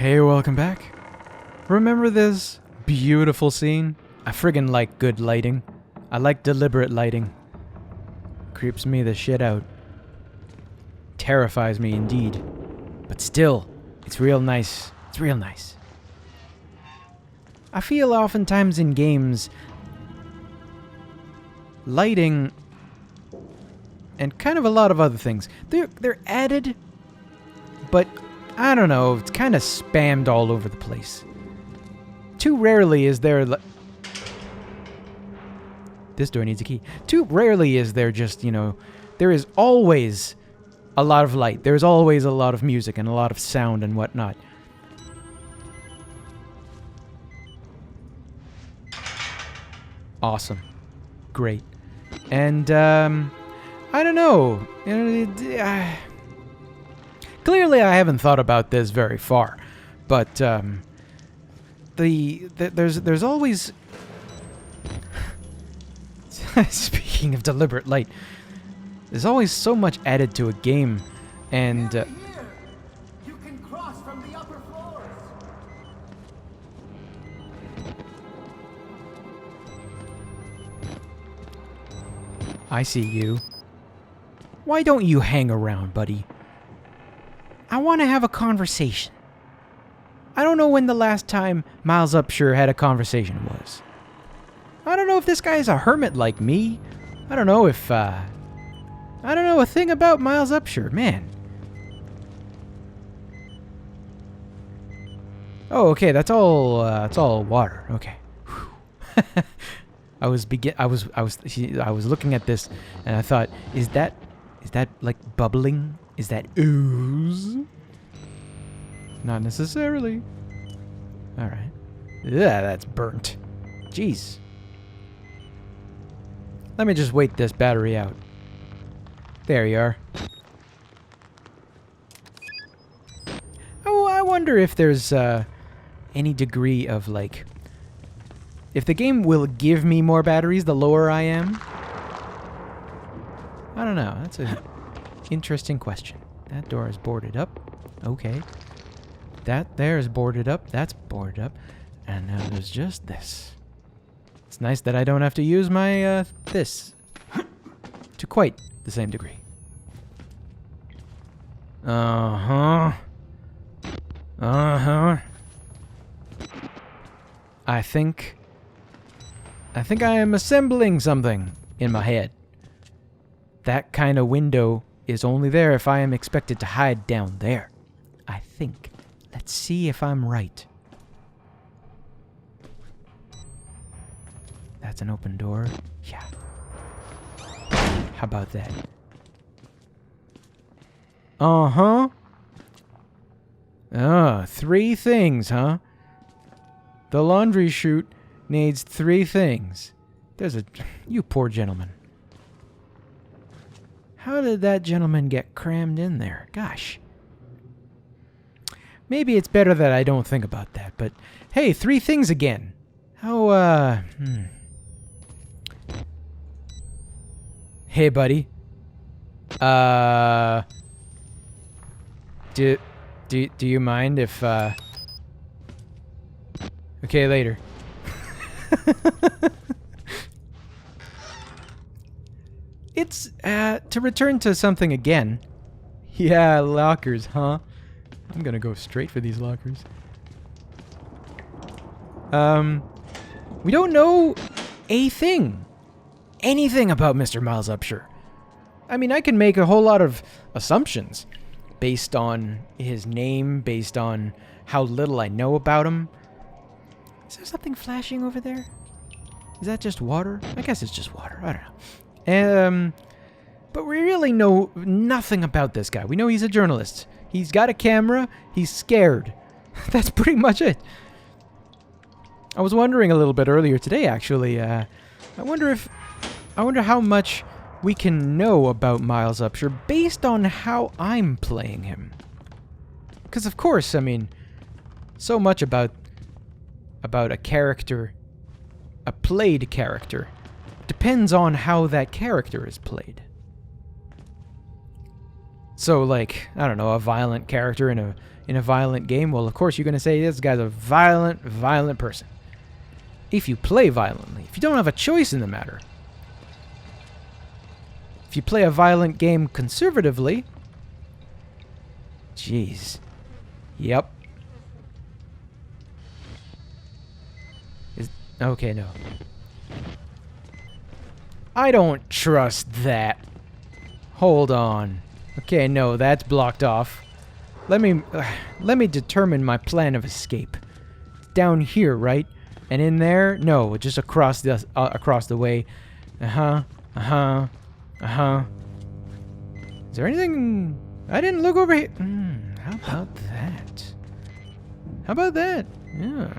Hey, welcome back. Remember this beautiful scene? I friggin' like good lighting. I like deliberate lighting. Creeps me the shit out. Terrifies me indeed. But still, it's real nice. It's real nice. I feel oftentimes in games, lighting and kind of a lot of other things, they're added, but I don't know, it's kind of spammed all over the place. Too rarely is there... This door needs a key. Too rarely is there just, there is always a lot of light. There's always a lot of music and a lot of sound and whatnot. Awesome. Great. And, I don't know. Clearly I haven't thought about this very far, but, there's always... Speaking of deliberate light, there's always so much added to a game, and... You can cross from the upper floors. I see you. Why don't you hang around, buddy? I want to have a conversation. I don't know when the last time Miles Upshur had a conversation was. I don't know if this guy's a hermit like me. I don't know if, I don't know a thing about Miles Upshur, man. Oh, okay, that's all water. Okay. I was looking at this and I thought, is that like bubbling? Is that ooze? Not necessarily. All right. Yeah, that's burnt. Jeez. Let me just wait this battery out. There you are. Oh, I wonder if there's any degree of like... If the game will give me more batteries the lower I am. I don't know. That's an interesting question. That door is boarded up. Okay. That there is boarded up. That's boarded up. And now there's just this. It's nice that I don't have to use my, this. To quite the same degree. Uh-huh. Uh-huh. I think I am assembling something in my head. That kind of window is only there if I am expected to hide down there. I think. Let's see if I'm right. That's an open door. Yeah. How about that? Uh-huh. Ah, 3 things, huh? The laundry chute needs 3 things. There's a... You poor gentleman. How did that gentleman get crammed in there? Gosh. Maybe it's better that I don't think about that, but... Hey, 3 things again. How, Hey, buddy. Do you mind if, Okay, later. It's, to return to something again. Yeah, lockers, huh? I'm gonna go straight for these lockers. We don't know a thing. Anything about Mr. Miles Upshur. I mean, I can make a whole lot of assumptions based on his name, based on how little I know about him. Is there something flashing over there? Is that just water? I guess it's just water. I don't know. But we really know nothing about this guy. We know he's a journalist. He's got a camera. He's scared. That's pretty much it. I was wondering a little bit earlier today, actually. I wonder how much we can know about Miles Upshur based on how I'm playing him. Because, of course, I mean, so much about a character, a played character, depends on how that character is played. So, like, I don't know, a violent character in a violent game. Well, of course, you're going to say this guy's a violent person. If you play violently, if you don't have a choice in the matter. If you play a violent game conservatively, jeez. Yep. Okay, no. I don't trust that. Hold on. Okay, no, that's blocked off. Let me determine my plan of escape. Down here, right? And in there? No, just across the way. Uh-huh. Uh-huh. Uh-huh. Is there anything? I didn't look over here. How about that? How about that? Yeah.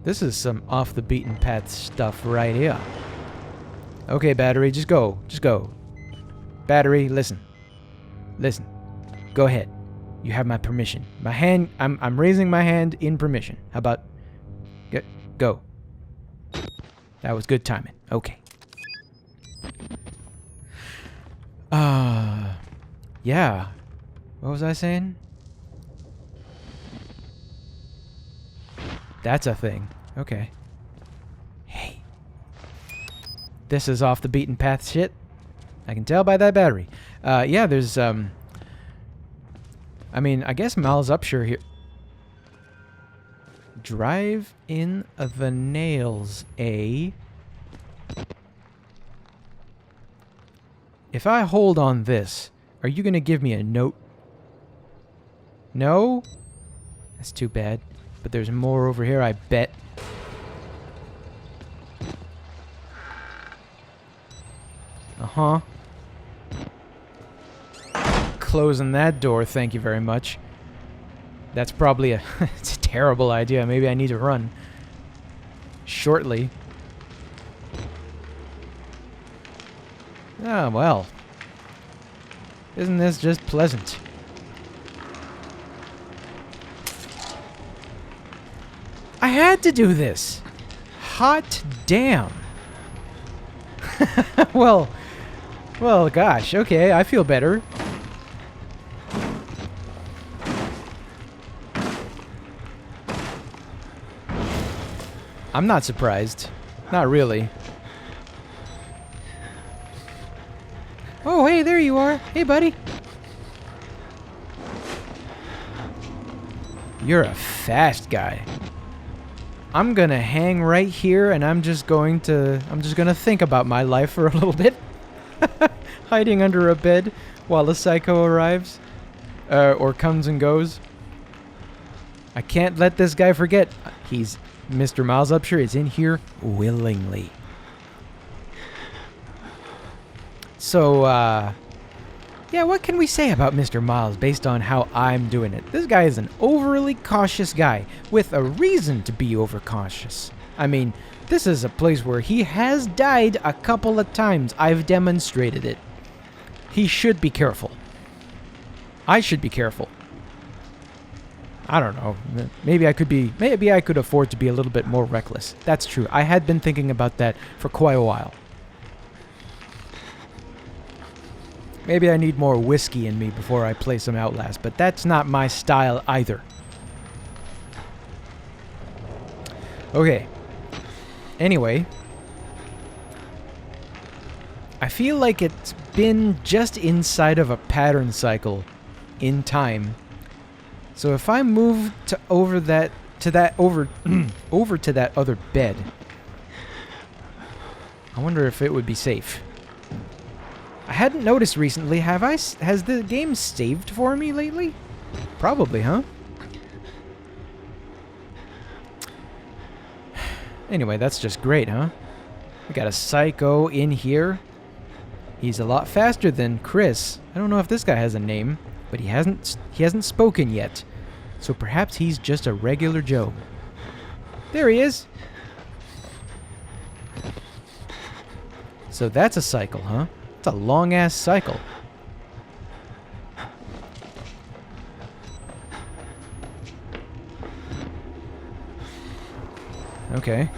This is some off the beaten path stuff right here. Okay, battery, just go. Just go. Battery, listen. Listen. Go ahead. You have my permission. My hand, I'm raising my hand in permission. How about go. That was good timing. Okay. Yeah. What was I saying? That's a thing. Okay. Hey. This is off the beaten path shit. I can tell by that battery. Yeah, there's, I mean, I guess Mal's Upshur here. Drive in the nails, eh? If I hold on this, are you gonna give me a note? No? That's too bad. But there's more over here, I bet. Uh-huh. Closing that door, thank you very much. That's probably it's a terrible idea. Maybe I need to run. Shortly. Ah, well. Isn't this just pleasant? I had to do this. Hot damn. well, gosh, okay, I feel better. I'm not surprised. Not really. Oh, hey, there you are. Hey, buddy. You're a fast guy. I'm gonna hang right here and I'm just gonna think about my life for a little bit. Hiding under a bed while a psycho arrives. Or comes and goes. I can't let this guy forget. Mr. Miles Upshur is in here willingly. So, yeah, what can we say about Mr. Miles based on how I'm doing it? This guy is an overly cautious guy with a reason to be overcautious. I mean, this is a place where he has died a couple of times. I've demonstrated it. He should be careful. I should be careful. I don't know. Maybe I could afford to be a little bit more reckless. That's true. I had been thinking about that for quite a while. Maybe I need more whiskey in me before I play some Outlast, but that's not my style either. Okay. Anyway. I feel like it's been just inside of a pattern cycle in time. So if I move over to that other bed, I wonder if it would be safe. I hadn't noticed recently. Has the game saved for me lately? Probably, huh? Anyway, that's just great, huh? We got a psycho in here. He's a lot faster than Chris. I don't know if this guy has a name, but he hasn't spoken yet. So perhaps he's just a regular Joe. There he is. So that's a cycle, huh? It's a long-ass cycle. Okay.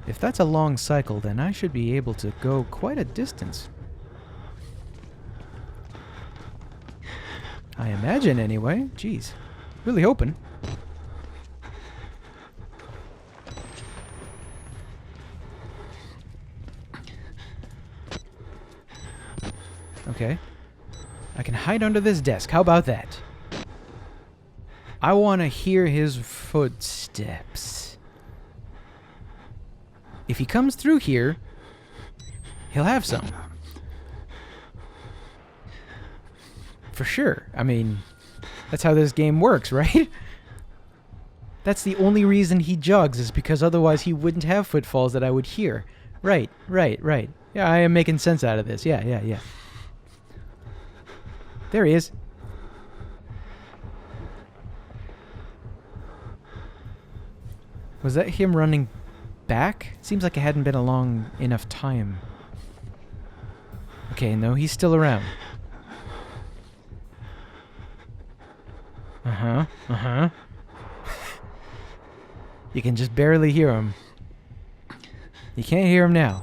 If that's a long cycle, then I should be able to go quite a distance. I imagine, anyway. Jeez. Really hoping. Okay. I can hide under this desk. How about that? I want to hear his footsteps. If he comes through here, he'll have some. For sure. I mean, that's how this game works, right? That's the only reason he jogs, is because otherwise he wouldn't have footfalls that I would hear. Right. Yeah, I am making sense out of this. Yeah. There he is. Was that him running back? Seems like it hadn't been a long enough time. Okay, no, he's still around. Uh-huh. You can just barely hear him. You can't hear him now.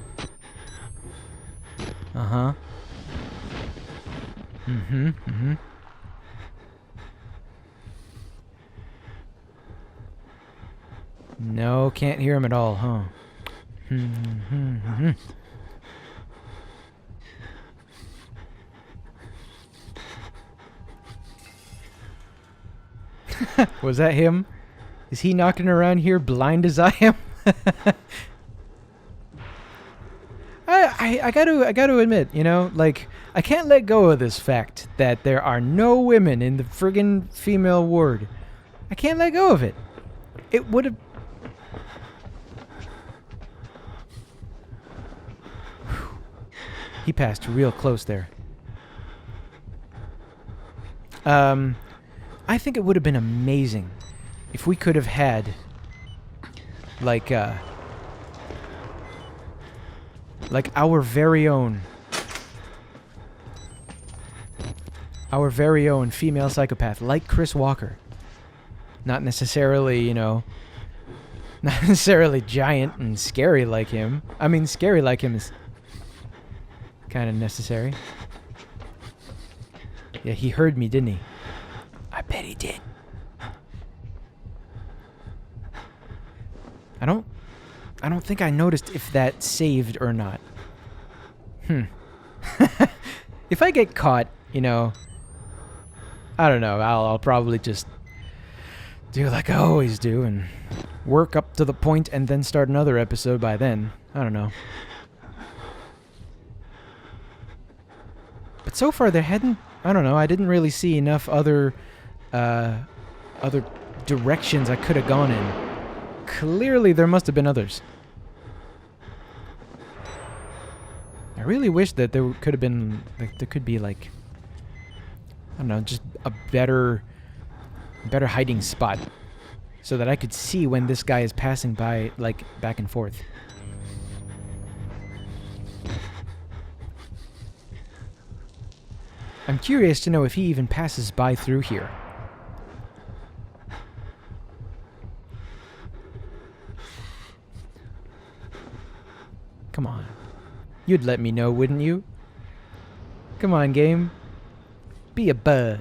Uh-huh. Mm-hmm. No, can't hear him at all, huh? Was that him? Is he knocking around here blind as I am? I gotta admit, you know, like, I can't let go of this fact that there are no women in the friggin' female ward. I can't let go of it. It would have... He passed real close there. I think it would have been amazing if we could have had, like our very own female psychopath, like Chris Walker. Not necessarily, you know, not necessarily giant and scary like him. I mean, scary like him is kind of necessary. Yeah, he heard me, didn't he? I bet he did. I don't think I noticed if that saved or not. If I get caught, you know, I don't know, I'll probably just do like I always do and work up to the point and then start another episode by then. I don't know. But so far there hadn't, I don't know, I didn't really see enough other directions I could have gone in. Clearly there must have been others. I really wish that there could have been, like, there could be, like, I don't know, just a better hiding spot so that I could see when this guy is passing by, like, back and forth. I'm curious to know if he even passes by through here. Come on. You'd let me know, wouldn't you? Come on, game. Be a bud.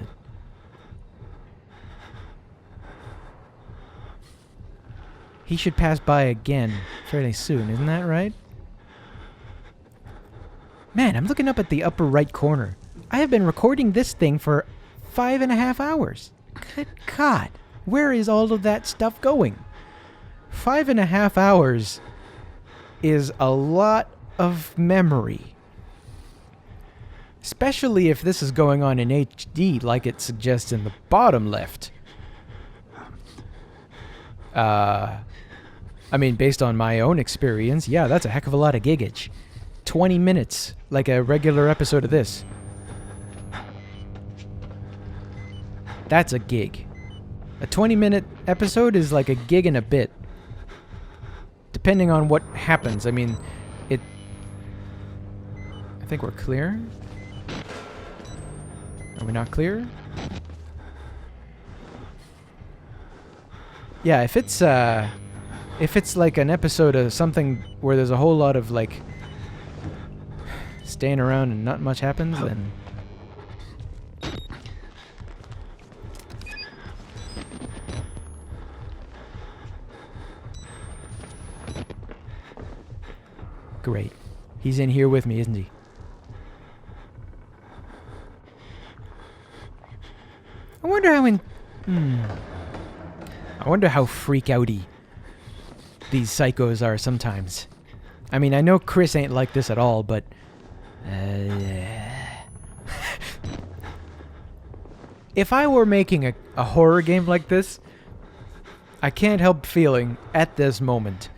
He should pass by again fairly soon, isn't that right? Man, I'm looking up at the upper right corner. I have been recording this thing for 5.5 hours. Good God. Where is all of that stuff going? 5.5 hours is a lot of memory. Especially if this is going on in HD like it suggests in the bottom left. I mean, based on my own experience, yeah, that's a heck of a lot of gigage. 20 minutes, like a regular episode of this. That's a gig. A 20-minute episode is like a gig and a bit. Depending on what happens. I mean, I think we're clear. Are we not clear? Yeah, if it's If it's like an episode of something where there's a whole lot of like staying around and not much happens, then great. He's in here with me, isn't he? I wonder how freak outy these psychos are sometimes. I mean, I know Chris ain't like this at all, but if I were making a horror game like this, I can't help feeling at this moment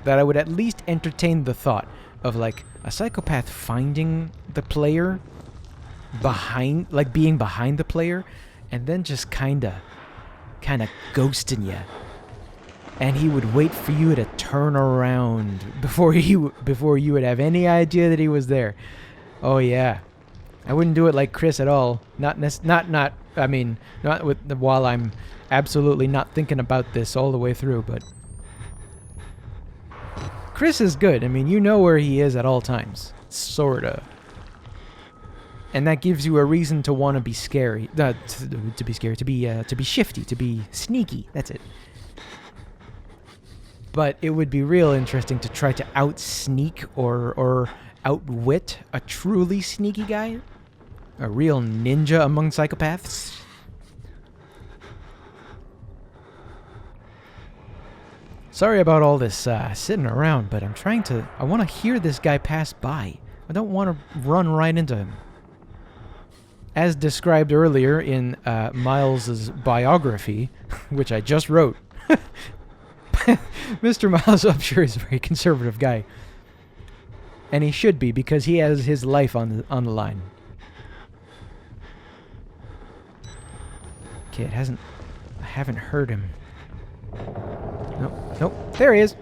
that I would at least entertain the thought of like a psychopath finding the player being behind the player, and then just kinda ghosting you. And he would wait for you to turn around before you would have any idea that he was there. Oh yeah, I wouldn't do it like Chris at all. Not while I'm absolutely not thinking about this all the way through. But Chris is good. I mean, you know where he is at all times, sorta. And that gives you a reason to want to be scary, to be shifty, to be sneaky. That's it. But it would be real interesting to try to out-sneak or outwit a truly sneaky guy. A real ninja among psychopaths. Sorry about all this sitting around, but I want to hear this guy pass by. I don't want to run right into him. As described earlier in Miles's biography, which I just wrote, Mr. Miles Upshur is a very conservative guy. And he should be, because he has his life on the line. Okay, I haven't heard him. Nope, there he is.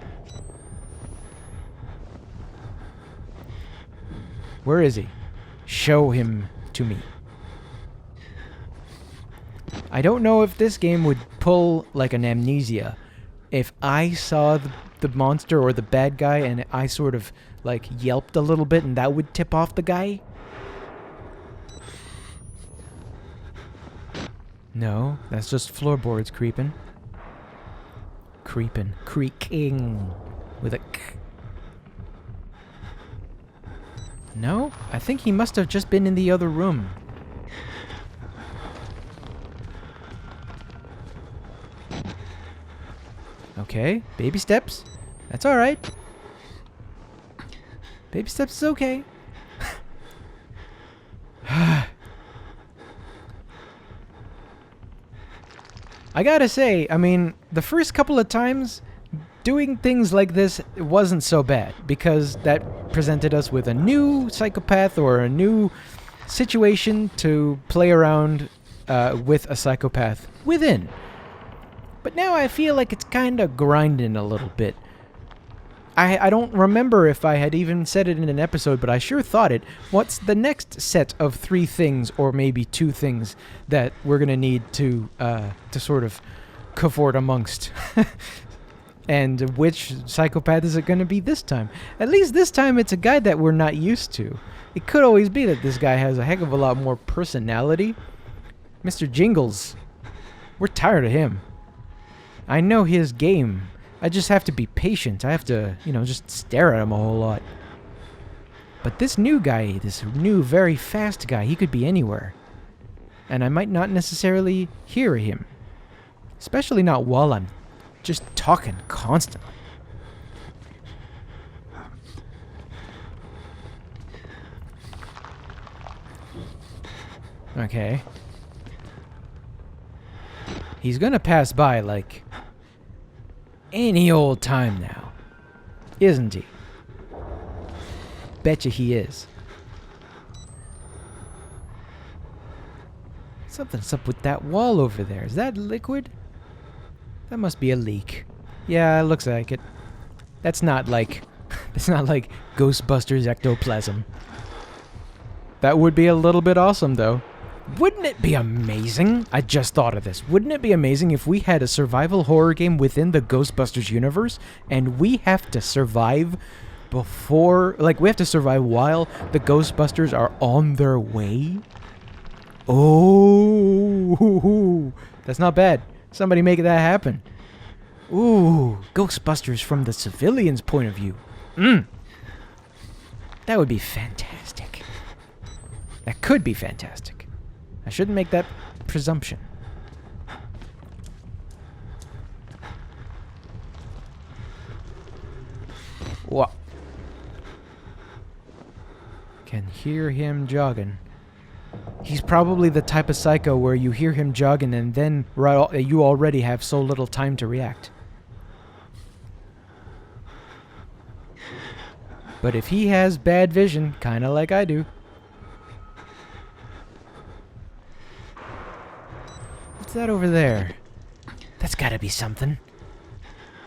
Where is he? Show him to me. I don't know if this game would pull like an Amnesia. If I saw the monster or the bad guy and I sort of like yelped a little bit and that would tip off the guy. No, that's just floorboards creaking with a k. No, I think he must have just been in the other room. Okay, baby steps. That's all right. Baby steps is okay. I gotta say, I mean, the first couple of times, doing things like this wasn't so bad, because that presented us with a new psychopath or a new situation to play around with a psychopath within. But now I feel like it's kind of grinding a little bit. I don't remember if I had even said it in an episode, but I sure thought it. What's the next set of 3 things, or maybe 2 things, that we're going to need to sort of cavort amongst? And which psychopath is it going to be this time? At least this time it's a guy that we're not used to. It could always be that this guy has a heck of a lot more personality. Mr. Jingles. We're tired of him. I know his game. I just have to be patient. I have to, just stare at him a whole lot. But this new guy, this new, very fast guy, he could be anywhere. And I might not necessarily hear him. Especially not while I'm just talking constantly. Okay. He's gonna pass by like any old time now, isn't he? Betcha he is. Something's up with that wall over there. Is that liquid? That must be a leak. Yeah, it looks like it. That's not like Ghostbusters ectoplasm. That would be a little bit awesome, though. Wouldn't it be amazing? I just thought of this. Wouldn't it be amazing if we had a survival horror game within the Ghostbusters universe and we have to survive before, like, we have to survive while the Ghostbusters are on their way? Oh, that's not bad. Somebody make that happen. Ooh, Ghostbusters from the civilians' point of view. That would be fantastic. That could be fantastic. I shouldn't make that presumption. What? Can hear him jogging. He's probably the type of psycho where you hear him jogging and then you already have so little time to react. But if he has bad vision, kind of like I do. What's that over there? That's gotta be something.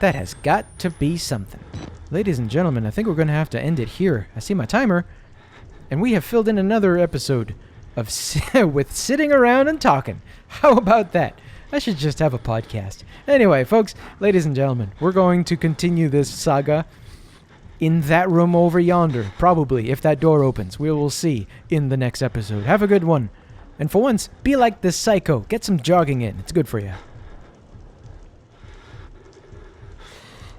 That has got to be something. Ladies and gentlemen, I think we're going to have to end it here. I see my timer. And we have filled in another episode of with sitting around and talking. How about that? I should just have a podcast. Anyway, folks, ladies and gentlemen, we're going to continue this saga in that room over yonder. Probably, if that door opens. We will see in the next episode. Have a good one. And for once, be like this psycho. Get some jogging in. It's good for you.